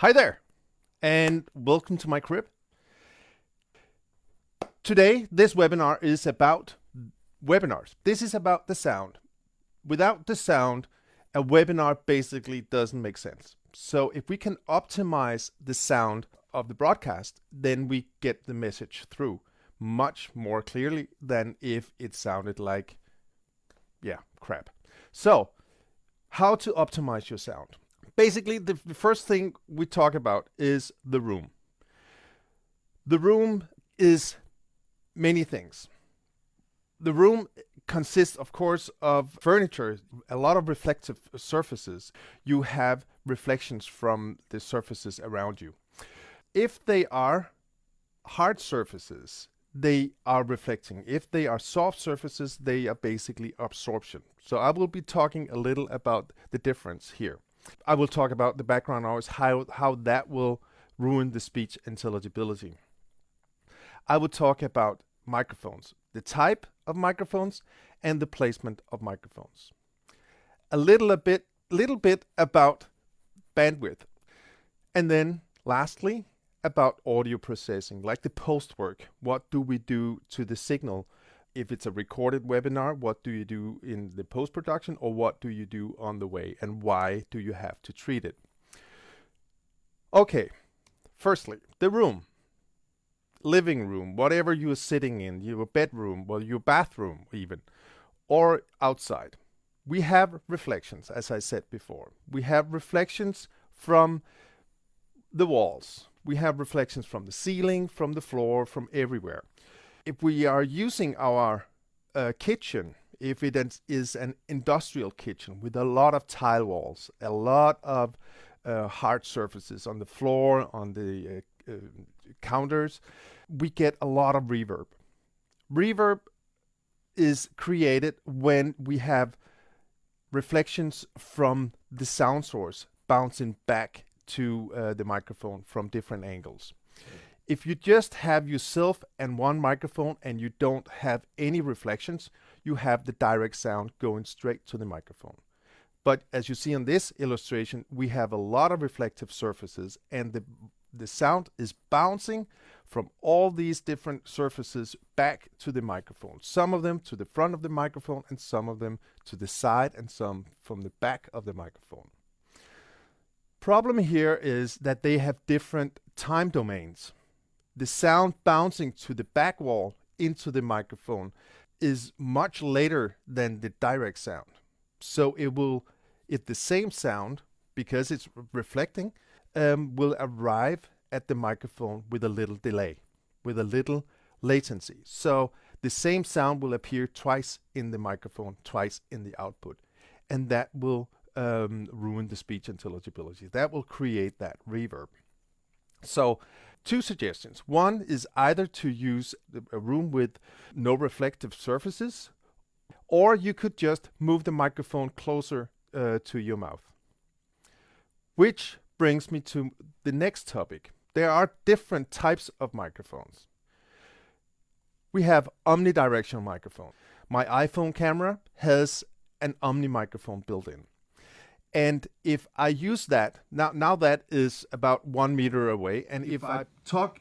Hi there, and welcome to my crib. Today, this webinar is about webinars. This is about the sound. Without the sound, a webinar basically doesn't make sense. So if we can optimize the sound of the broadcast, then we get the message through much more clearly than if it sounded like, crap. So, how to optimize your sound? Basically, the first thing we talk about is the room. The room is many things. The room consists, of course, of furniture, a lot of reflective surfaces. You have reflections from the surfaces around you. If they are hard surfaces, they are reflecting. If they are soft surfaces, they are basically absorption. So I will be talking a little about the difference here. I will talk about the background noise, how that will ruin the speech intelligibility. I will talk about microphones, the type of microphones and the placement of microphones. A little bit about bandwidth. And then lastly, about audio processing, like the post work. What do we do to the signal? If it's a recorded webinar, what do you do in the post-production, or what do you do on the way, and why do you have to treat it? Okay, firstly, the room. Living room, whatever you are sitting in, your bedroom, or your bathroom even, or outside. We have reflections, as I said before. We have reflections from the walls. We have reflections from the ceiling, from the floor, from everywhere. If we are using our kitchen, if it is an industrial kitchen with a lot of tile walls, a lot of hard surfaces on the floor, on the counters, we get a lot of reverb. Reverb is created when we have reflections from the sound source bouncing back to the microphone from different angles. If you just have yourself and one microphone and you don't have any reflections, you have the direct sound going straight to the microphone. But as you see on this illustration, we have a lot of reflective surfaces, and the sound is bouncing from all these different surfaces back to the microphone. Some of them to the front of the microphone, and some of them to the side, and some from the back of the microphone. Problem here is that they have different time domains. The sound bouncing to the back wall into the microphone is much later than the direct sound. So if the same sound, because it's reflecting, will arrive at the microphone with a little delay, with a little latency. So the same sound will appear twice in the microphone, twice in the output. And that will ruin the speech intelligibility. That will create that reverb. So two suggestions. One is either to use a room with no reflective surfaces, or you could just move the microphone closer to your mouth. Which brings me to the next topic. There are different types of microphones. We have omnidirectional microphone. My iPhone camera has an omni microphone built in. And if I use that, now that is about 1 meter away, and if I talk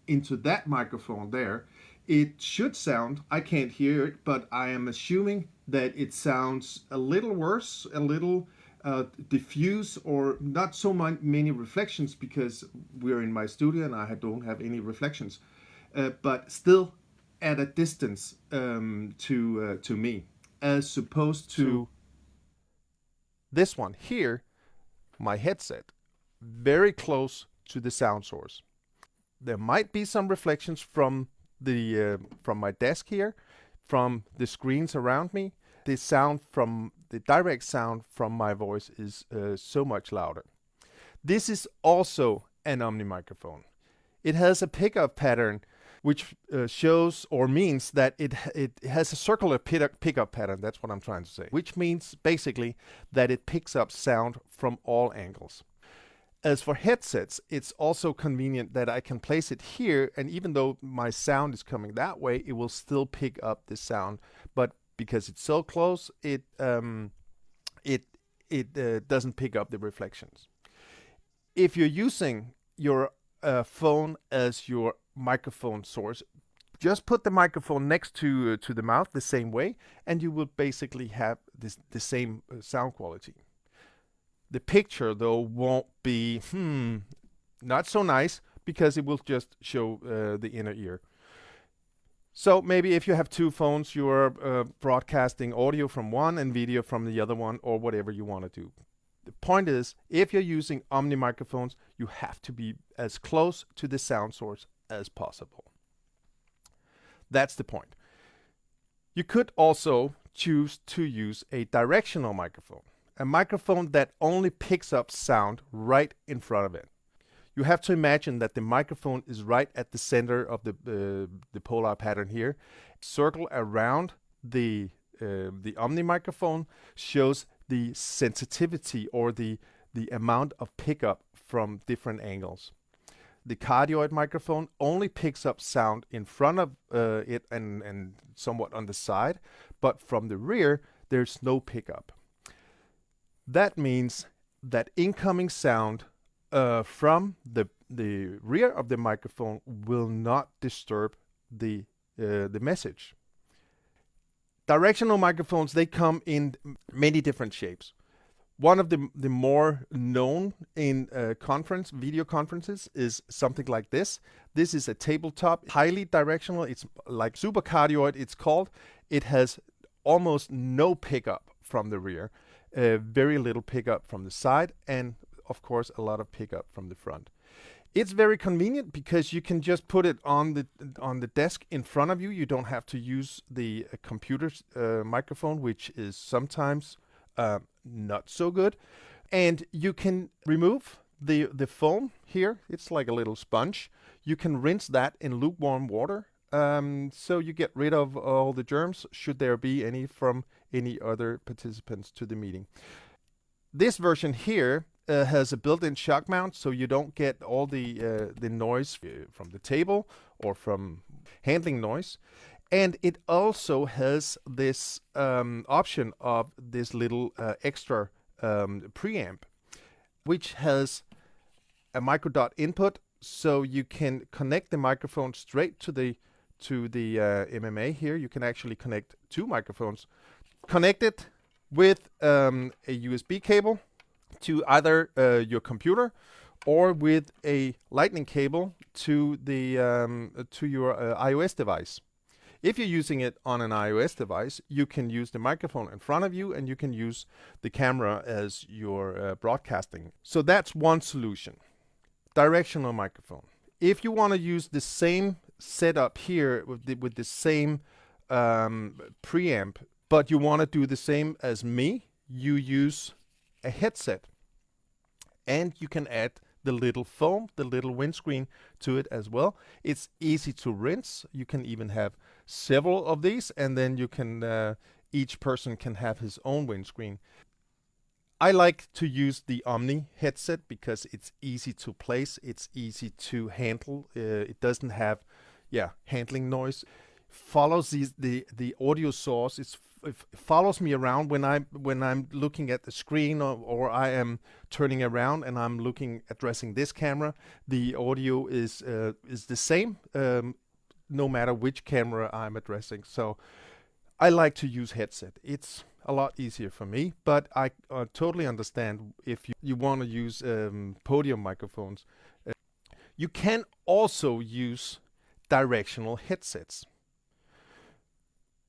into that microphone there, it should sound, I can't hear it, but I am assuming that it sounds a little worse, a little diffuse, or not so many reflections, because we're in my studio and I don't have any reflections, but still at a distance to me, as opposed to this one here, my headset, very close to the sound source. There might be some reflections from my desk here, from the screens around me. The direct sound from my voice is so much louder. This is also an omni microphone. It has a pickup pattern which shows or means that it has a circular pickup pattern. That's what I'm trying to say, which means basically that it picks up sound from all angles. As for headsets, it's also convenient that I can place it here, and even though my sound is coming that way, it will still pick up the sound. But because it's so close, it doesn't pick up the reflections. if you're using your phone as your microphone source, just put the microphone next to the mouth the same way, and you will basically have the same sound quality. The picture, though, won't be not so nice, because it will just show the inner ear. So maybe if you have two phones, you're broadcasting audio from one and video from the other one, or whatever you want to do. The point is, if you're using Omni microphones, you have to be as close to the sound source as possible. That's the point. You could also choose to use a directional microphone, a microphone that only picks up sound right in front of it. You have to imagine that the microphone is right at the center of the polar pattern here. Circle around the Omni microphone shows the sensitivity, or the amount of pickup from different angles. The cardioid microphone only picks up sound in front of it and somewhat on the side, but from the rear there's no pickup. That means that incoming sound from the rear of the microphone will not disturb the message. Directional microphones, they come in many different shapes. One of the more known in video conferences is something like this. This is a tabletop, highly directional. It's like super cardioid, it's called. It has almost no pickup from the rear, very little pickup from the side, and of course a lot of pickup from the front. It's very convenient because you can just put it on the desk in front of you. You don't have to use the computer's microphone, which is sometimes not so good. And you can remove the foam here. It's like a little sponge. You can rinse that in lukewarm water, so you get rid of all the germs, should there be any from any other participants to the meeting. This version here has a built-in shock mount, so you don't get all the noise from the table or from handling noise. And it also has this option of this little extra preamp, which has a micro dot input, so you can connect the microphone straight to the MMA here. You can actually connect two microphones, connect it with a USB cable to either your computer, or with a lightning cable to your iOS device. If you're using it on an iOS device, you can use the microphone in front of you, and you can use the camera as your broadcasting. So that's one solution. Directional microphone. If you want to use the same setup here with the same preamp, but you want to do the same as me, you use a headset, and you can add the little foam, the little windscreen to it as well. It's easy to rinse. You can even have several of these, and then you can each person can have his own windscreen. I like to use the Omni headset because it's easy to place, it's easy to handle. It doesn't have handling noise. Follows the audio source. It follows me around when I'm looking at the screen, or I am turning around and I'm addressing this camera. The audio is the same no matter which camera I'm addressing. So I like to use headset. It's a lot easier for me, but I totally understand if you want to use podium microphones. You can also use directional headsets.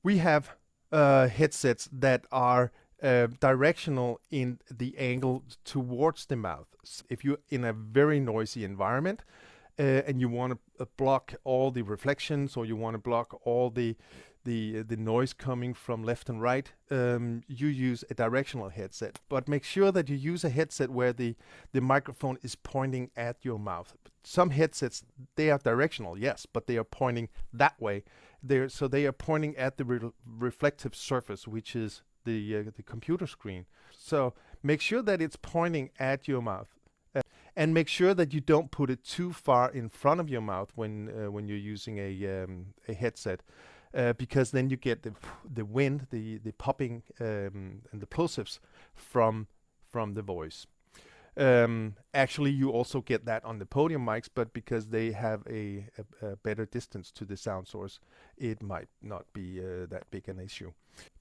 We have headsets that are directional in the angle towards the mouth. If you're in a very noisy environment and you want to block all the reflections, or you want to block all the noise coming from left and right, you use a directional headset. But make sure that you use a headset where the microphone is pointing at your mouth. Some headsets, they are directional, yes, but they are pointing that way. They are pointing at the reflective surface, which is the computer screen. So make sure that it's pointing at your mouth, and make sure that you don't put it too far in front of your mouth when you're using a headset, because then you get the wind, the popping, and the plosives from the voice. Actually, you also get that on the podium mics, but because they have a better distance to the sound source, it might not be that big an issue.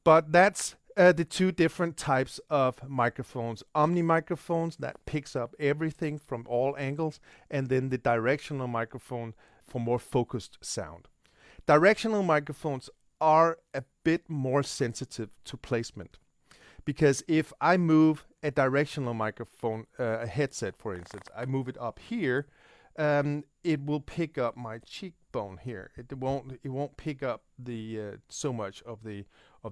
But that's the two different types of microphones. Omni microphones that picks up everything from all angles, and then the directional microphone for more focused sound. Directional microphones are a bit more sensitive to placement, because if I move a directional microphone, a headset for instance, I move it up here, it will pick up my cheekbone here. It won't pick up the so much of the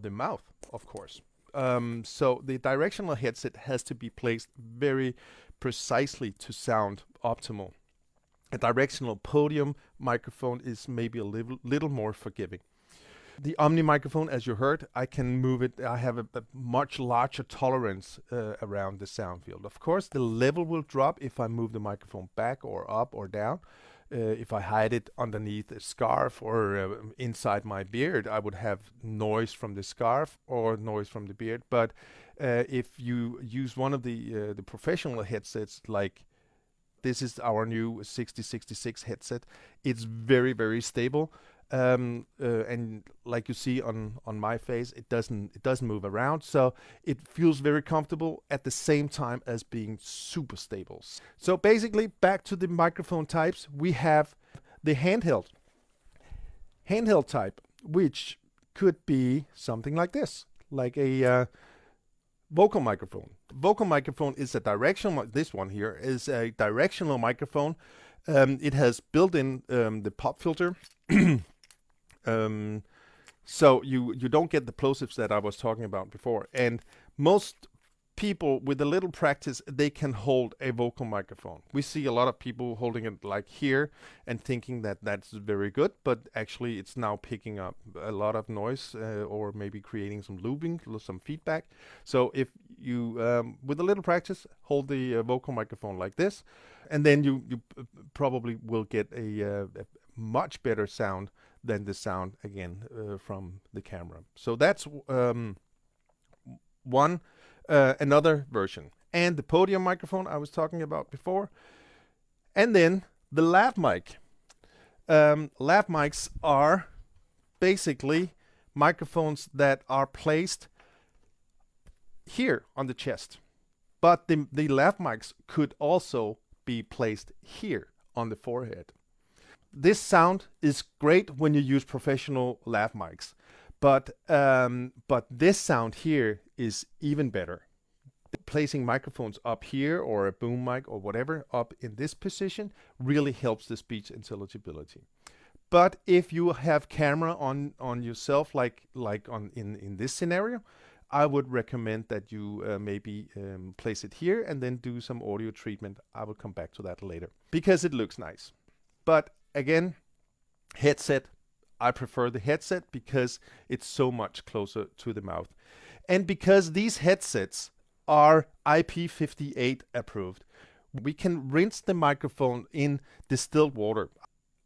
mouth, of course. So the directional headset has to be placed very precisely to sound optimal. A directional podium microphone is maybe a little more forgiving. The Omni microphone, as you heard, I can move it. I have a much larger tolerance around the sound field. Of course, the level will drop if I move the microphone back or up or down. If I hide it underneath a scarf or inside my beard, I would have noise from the scarf or noise from the beard. But if you use one of the professional headsets, like this is our new 6066 headset, it's very, very stable. And like you see on my face, it doesn't move around, so it feels very comfortable at the same time as being super stable. So basically, back to the microphone types, we have the handheld type, which could be something like this, like a vocal microphone. Vocal microphone is a directional. This one here is a directional microphone. It has built-in the pop filter. So you don't get the plosives that I was talking about before. And most people with a little practice, they can hold a vocal microphone. We see a lot of people holding it like here and thinking that that's very good, but actually it's now picking up a lot of noise or maybe creating some looping, some feedback. So if you, with a little practice, hold the vocal microphone like this, and then you probably will get a much better sound than the sound again from the camera. So that's another version. And the podium microphone I was talking about before. And then the lav mic. Lav mics are basically microphones that are placed here on the chest. But the lav mics could also be placed here on the forehead. This sound is great when you use professional lav mics, but this sound here is even better. Placing microphones up here or a boom mic or whatever up in this position really helps the speech intelligibility. But if you have camera on yourself, like in this scenario, I would recommend that you maybe place it here and then do some audio treatment. I will come back to that later because it looks nice. But again, headset, I prefer the headset because it's so much closer to the mouth. And because these headsets are IP58 approved, we can rinse the microphone in distilled water.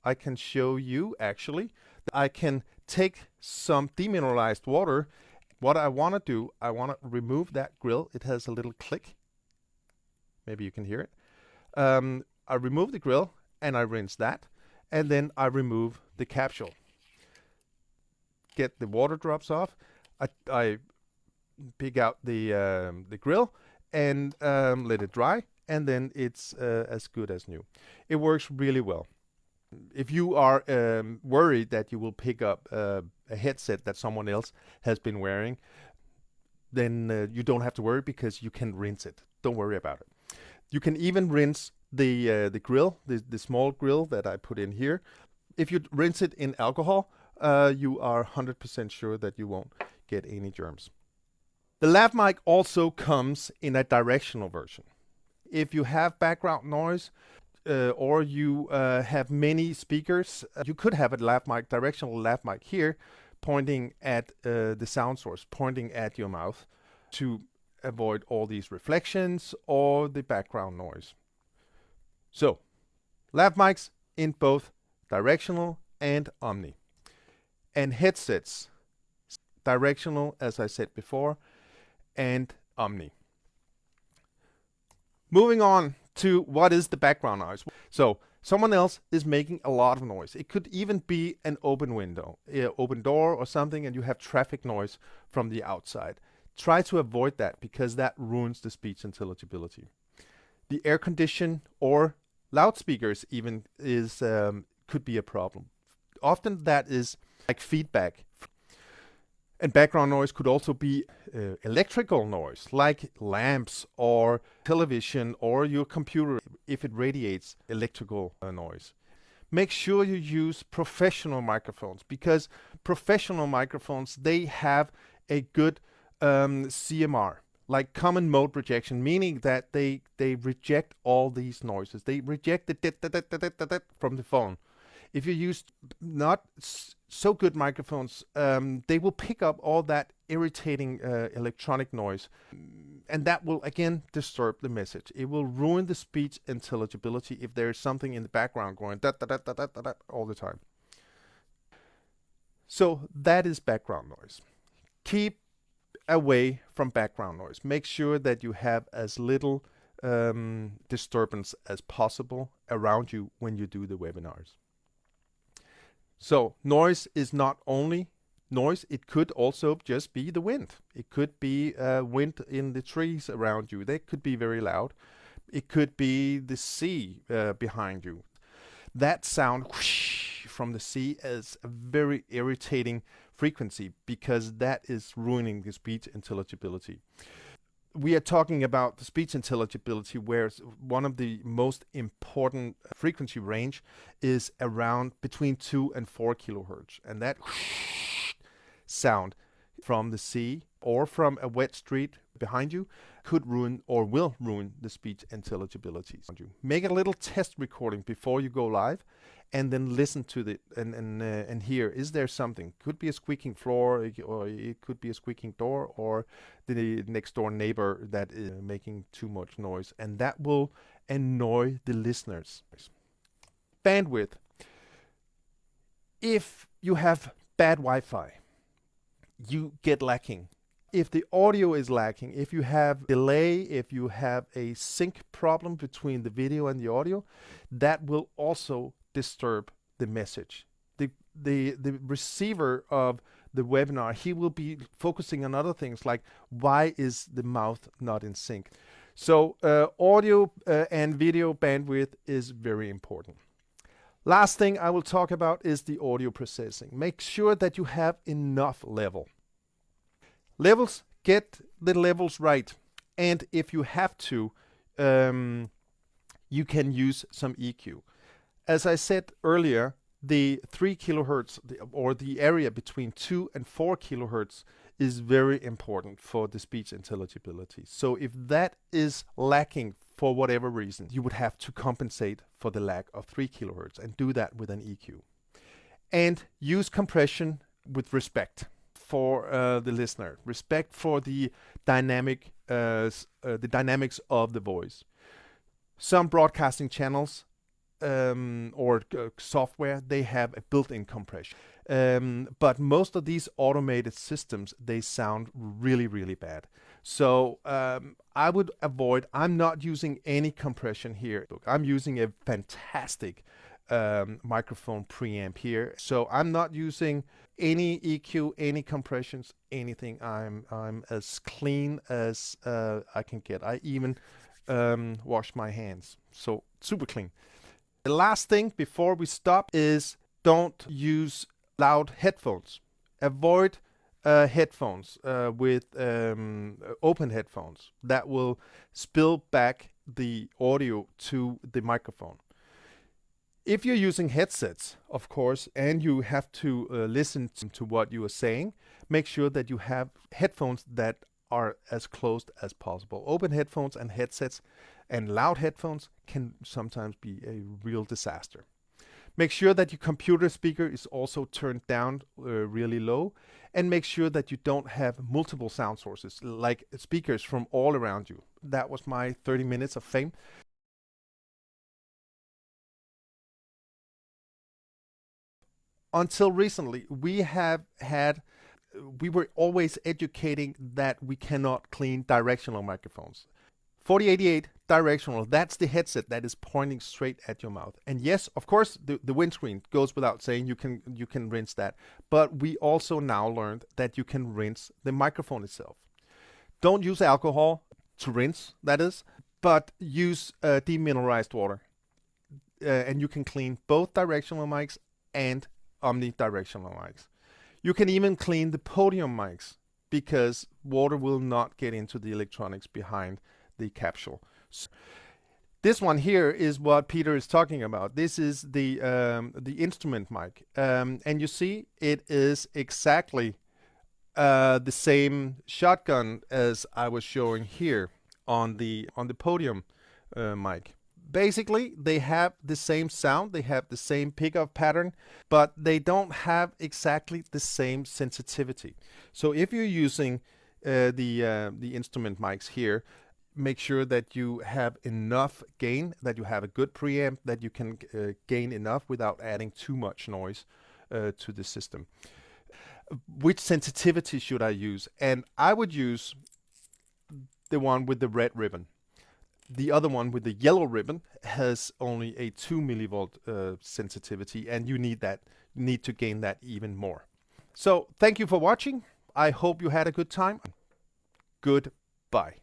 I can show you actually. I can take some demineralized water. What I want to do, I want to remove that grill. It has a little click. Maybe you can hear it. I remove the grill and I rinse that. And then I remove the capsule. Get the water drops off. I pick out the grill and let it dry, and then it's as good as new. It works really well. If you are worried that you will pick up a headset that someone else has been wearing, then you don't have to worry because you can rinse it. Don't worry about it. You can even rinse the grill, the small grill that I put in here. If you rinse it in alcohol, you are 100% sure that you won't get any germs. The lav mic also comes in a directional version. If you have background noise or you have many speakers, you could have a lav mic, directional lav mic here, pointing at the sound source, pointing at your mouth to avoid all these reflections or the background noise. So, lav mics in both directional and omni. And headsets, directional, as I said before, and omni. Moving on to what is the background noise. So someone else is making a lot of noise. It could even be an open window, open door or something, and you have traffic noise from the outside. Try to avoid that because that ruins the speech intelligibility. The air condition or loudspeakers even could be a problem. Often that is like feedback. And background noise could also be electrical noise, like lamps or television or your computer if it radiates electrical noise. Make sure you use professional microphones because professional microphones, they have a good CMR, like common mode rejection, meaning that they reject all these noises. They reject the from the phone. If you use not so good microphones, they will pick up all that irritating electronic noise, and that will again disturb the message. It will ruin the speech intelligibility if there is something in the background going all the time. So that is background noise. Keep away from background noise. Make sure that you have as little disturbance as possible around you when you do the webinars. So noise is not only noise, it could also just be the wind. It could be wind in the trees around you. They could be very loud. It could be the sea behind you. That sound whoosh from the sea is a very irritating frequency because that is ruining the speech intelligibility. We are talking about the speech intelligibility where one of the most important frequency range is around between 2 and 4 kilohertz. And that sound from the sea or from a wet street behind you could ruin or will ruin the speech intelligibility. Make a little test recording before you go live and then listen to the and hear, is there something? Could be a squeaking floor, or it could be a squeaking door, or the next door neighbor that is making too much noise, and that will annoy the listeners. Bandwidth. If you have bad Wi-Fi, you get lacking. If the audio is lacking, if you have delay, if you have a sync problem between the video and the audio, that will also disturb the message. The receiver of the webinar, he will be focusing on other things like why is the mouth not in sync. So audio and video bandwidth is very important. Last thing I will talk about is the audio processing. Make sure that you have enough level. Levels, get the levels right. And if you have to, you can use some EQ. As I said earlier, the 3 kilohertz or the area between 2 and 4 kilohertz is very important for the speech intelligibility. So if that is lacking for whatever reason, you would have to compensate for the lack of 3 kilohertz and do that with an EQ. And use compression with respect for the listener, respect for the dynamics of the voice. Some broadcasting channels or software, they have a built-in compression. But most of these automated systems, they sound really, really bad. So I would avoid, I'm not using any compression here. Look, I'm using a fantastic microphone preamp here. So I'm not using any EQ, any compressions, anything. I'm as clean as I can get. I even wash my hands. So super clean. The last thing before we stop is don't use loud headphones. Avoid headphones with open headphones that will spill back the audio to the microphone. If you're using headsets, of course, and you have to listen to what you are saying, make sure that you have headphones that are as closed as possible. Open headphones and headsets and loud headphones can sometimes be a real disaster. Make sure that your computer speaker is also turned down really low, and make sure that you don't have multiple sound sources like speakers from all around you. That was my 30 minutes of fame. Until recently, we were always educating that we cannot clean directional microphones. 4088 directional, that's the headset that is pointing straight at your mouth. And yes, of course, the windscreen goes without saying, you can rinse that. But we also now learned that you can rinse the microphone itself. Don't use alcohol to rinse, that is, but use demineralized water. And you can clean both directional mics and omnidirectional mics. You can even clean the podium mics because water will not get into the electronics behind the capsule. So this one here is what Peter is talking about. This is the instrument mic, and you see it is exactly the same shotgun as I was showing here on the podium mic. Basically, they have the same sound, they have the same pickup pattern, but they don't have exactly the same sensitivity. So if you're using the instrument mics here, make sure that you have enough gain, that you have a good preamp, that you can gain enough without adding too much noise to the system. Which sensitivity should I use? And I would use the one with the red ribbon. The other one with the yellow ribbon has only a 2 millivolt sensitivity, and you need to gain that even more. So thank you for watching. I hope you had a good time. Goodbye.